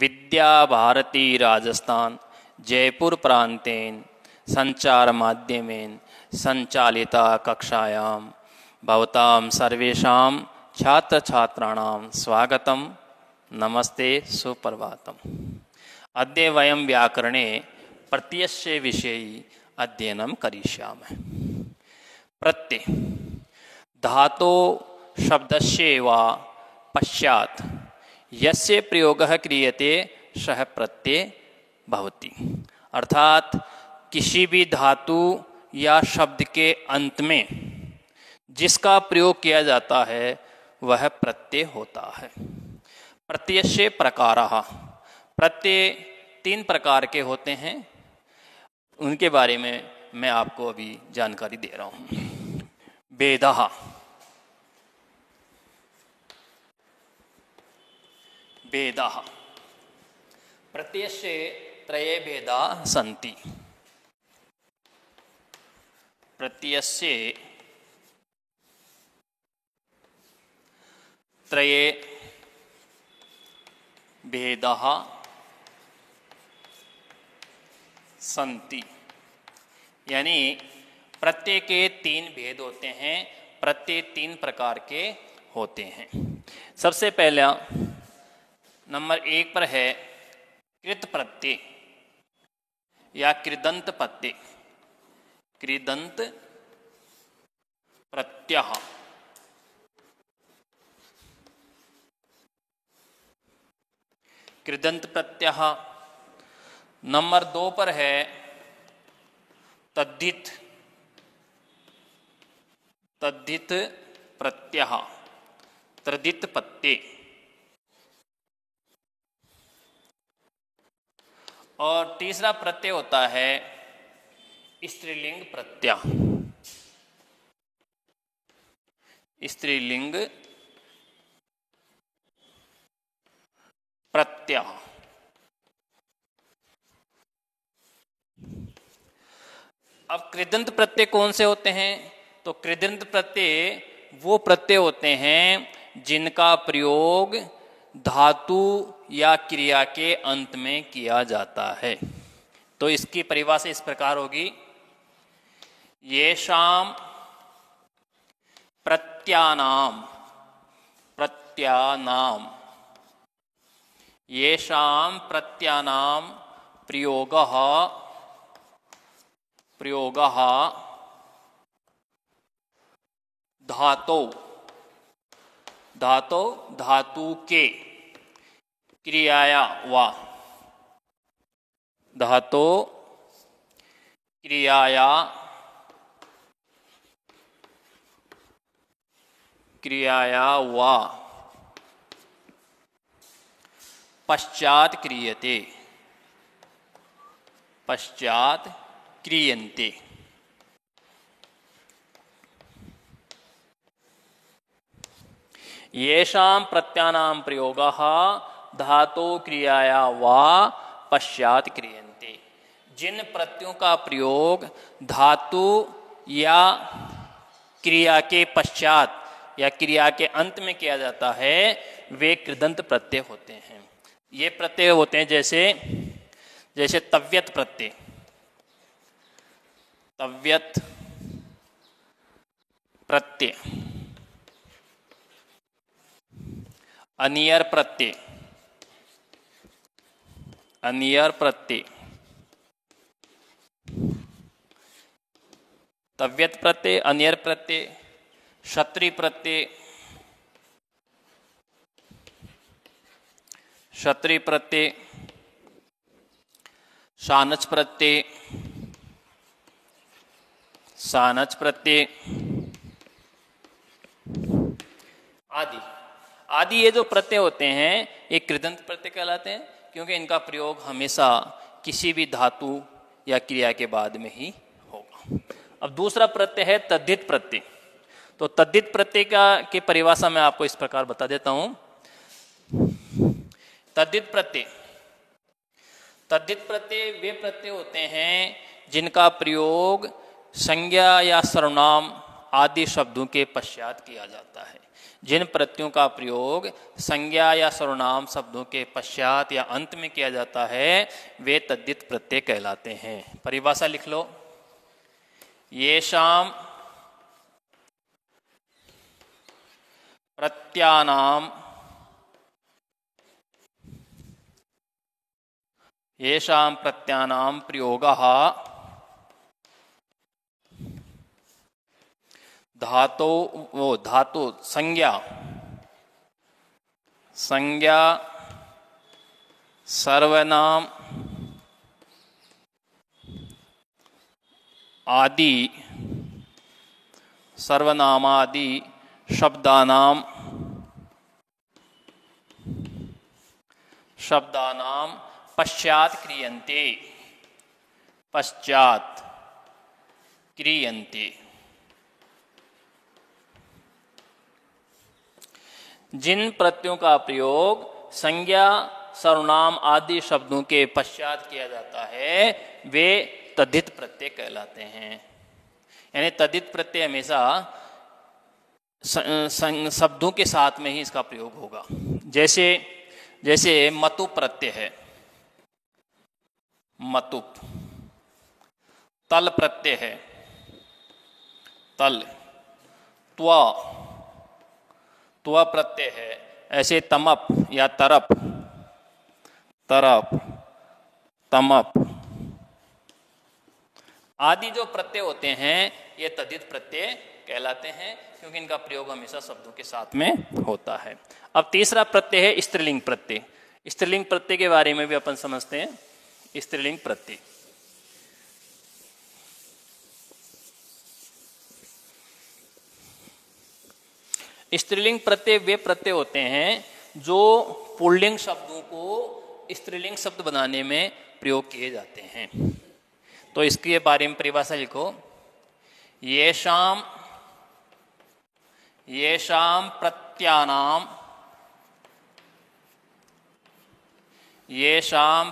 विद्या भारती राजस्थान जयपुर प्रांतेन संचार माध्यमेन संचालिता कक्षायां भवतां सर्वेषां छात्र छात्राणां स्वागतम नमस्ते सुप्रभातम। अद्य वयं व्याकरणे प्रत्ययस्य विषये अध्ययनं करिष्यामः। प्रत्यय धातो शब्दस्य वा पश्चात् यस्य प्रयोगः क्रियते सः प्रत्यय भवति। अर्थात किसी भी धातु या शब्द के अंत में जिसका प्रयोग किया जाता है वह प्रत्यय होता है। प्रत्ययस्य प्रकारः, प्रत्यय 3 प्रकार के होते हैं, उनके बारे में मैं आपको अभी जानकारी दे रहा हूँ। भेदः, भेदः प्रत्ययस्य त्रये भेदा सन्ति। प्रत्ययस्य त्रये भेदाः सन्ति, यानी प्रत्यय के 3 भेद होते हैं। प्रत्यय 3 प्रकार के होते हैं। सबसे पहला नंबर 1 पर है कृत प्रत्यय या कृदंत प्रत्यय। कृदंत प्रत्यय, कृदंत प्रत्यय। नंबर 2 पर है तद्धित, तद्धित प्रत्यय, तद्धित प्रत्यय। और तीसरा प्रत्यय होता है स्त्रीलिंग प्रत्यय, स्त्रीलिंग प्रत्यय। अब कृदंत प्रत्यय कौन से होते हैं? तो कृदंत प्रत्यय वो प्रत्यय होते हैं जिनका प्रयोग धातु या क्रिया के अंत में किया जाता है। तो इसकी परिभाषा इस प्रकार होगी, येषां प्रत्यानाम, प्रत्यानाम, येषां प्रत्यानाम प्रयोगः, प्रयोगः धातो, धातो धातु के क्रियाया वा, धातो क्रियाया, क्रियाया वा पश्चात क्रियते, पश्चात क्रियन्ते। येषां प्रत्यानां प्रयोगः धातो क्रियाया वा पश्चात क्रियन्ते। जिन प्रत्ययों का प्रयोग धातु या क्रिया के पश्चात या क्रिया के अंत में किया जाता है वे कृदंत प्रत्यय होते हैं। ये प्रत्यय होते हैं जैसे जैसे तव्यत प्रत्यय, तव्यत प्रत्यय, अनियर प्रत्यय, अनियर प्रत्यय, तव्यत प्रत्यय, अनियर प्रत्यय, क्षत्रिय प्रत्यय, क्षत्रिय प्रत्यय, शानच प्रत्यय, शानच प्रत्यय आदि। आदि ये जो प्रत्यय होते हैं ये कृदंत प्रत्यय कहलाते हैं, क्योंकि इनका प्रयोग हमेशा किसी भी धातु या क्रिया के बाद में ही होगा। अब दूसरा प्रत्यय है तद्धित प्रत्यय। तो तद्धित प्रत्यय की परिभाषा मैं आपको इस प्रकार बता देता हूं। तद्धित प्रत्यय, तद्धित प्रत्यय वे प्रत्यय होते हैं जिनका प्रयोग संज्ञा या सर्वनाम आदि शब्दों के पश्चात किया जाता है। जिन प्रत्ययों का प्रयोग संज्ञा या सर्वनाम शब्दों के पश्चात या अंत में किया जाता है वे तद्धित प्रत्यय कहलाते हैं। परिभाषा लिख लो। येषां प्रत्ययानां प्रयोगः धातु संज्ञा सर्वनाम आदि सर्वनामादि शब्दानाम पश्चात क्रियन्ते। जिन प्रत्ययों का प्रयोग संज्ञा सर्वनाम आदि शब्दों के पश्चात किया जाता है वे तद्धित प्रत्यय कहलाते हैं। यानी तद्धित प्रत्यय हमेशा शब्दों के साथ में ही इसका प्रयोग होगा। जैसे मतुप प्रत्यय है, मतुप। तल प्रत्यय है, तल। त्व प्रत्यय है, ऐसे तमप या तरप, तमप आदि जो प्रत्यय होते हैं ये तद्धित प्रत्यय कहलाते हैं, क्योंकि इनका प्रयोग हमेशा शब्दों के साथ में होता है। अब तीसरा प्रत्यय है स्त्रीलिंग प्रत्यय। स्त्रीलिंग प्रत्यय के बारे में भी अपन समझते हैं। स्त्रीलिंग प्रत्यय स्त्रीलिंग प्रत्यय वे प्रत्यय होते हैं जो पुल्लिंग शब्दों को स्त्रीलिंग शब्द बनाने में प्रयोग किए जाते हैं। तो इसके बारे में परिभाषा लिखो। येषां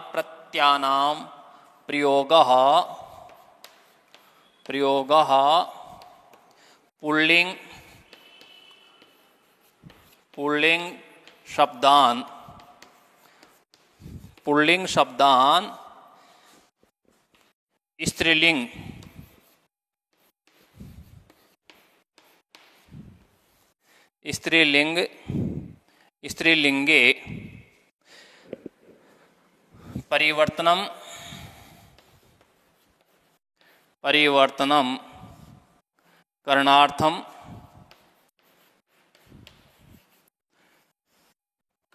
प्रत्ययानां प्रयोगः पुल्लिंग शब्दान स्त्रीलिंगे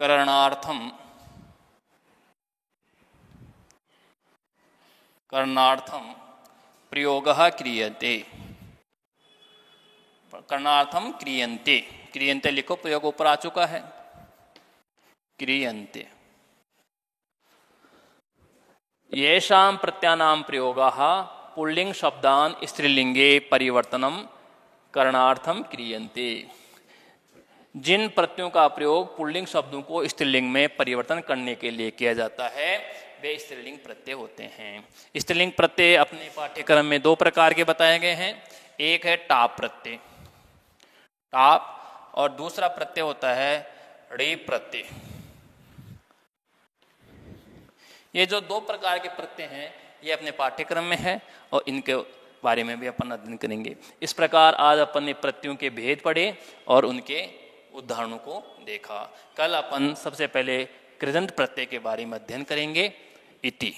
परिवर्तनम करणार्थम प्रयोगः क्रियते। क्रियन्ते लिखो, प्रयोग ऊपर आ चुका है। क्रियन्ते। येषां प्रत्ययानां प्रयोगः पुल्लिंग शब्दान स्त्रीलिंगे परिवर्तनम करणार्थम क्रियन्ते। जिन प्रत्ययों का प्रयोग पुल्लिंग शब्दों को स्त्रीलिंग में परिवर्तन करने के लिए किया जाता है वे स्त्रीलिंग प्रत्यय होते हैं। स्त्रीलिंग प्रत्यय अपने पाठ्यक्रम में दो प्रकार के बताए गए हैं। एक है टाप प्रत्यय, टाप, और दूसरा प्रत्यय होता है ड़ेप प्रत्यय। ये जो दो प्रकार के प्रत्यय हैं ये अपने पाठ्यक्रम में है और इनके बारे में भी अपन अध्ययन करेंगे। इस प्रकार आज अपन ने प्रत्ययों के भेद पढ़े और उनके उदाहरणों को देखा। कल अपन सबसे पहले कृदंत प्रत्यय के बारे में अध्ययन करेंगे। इति।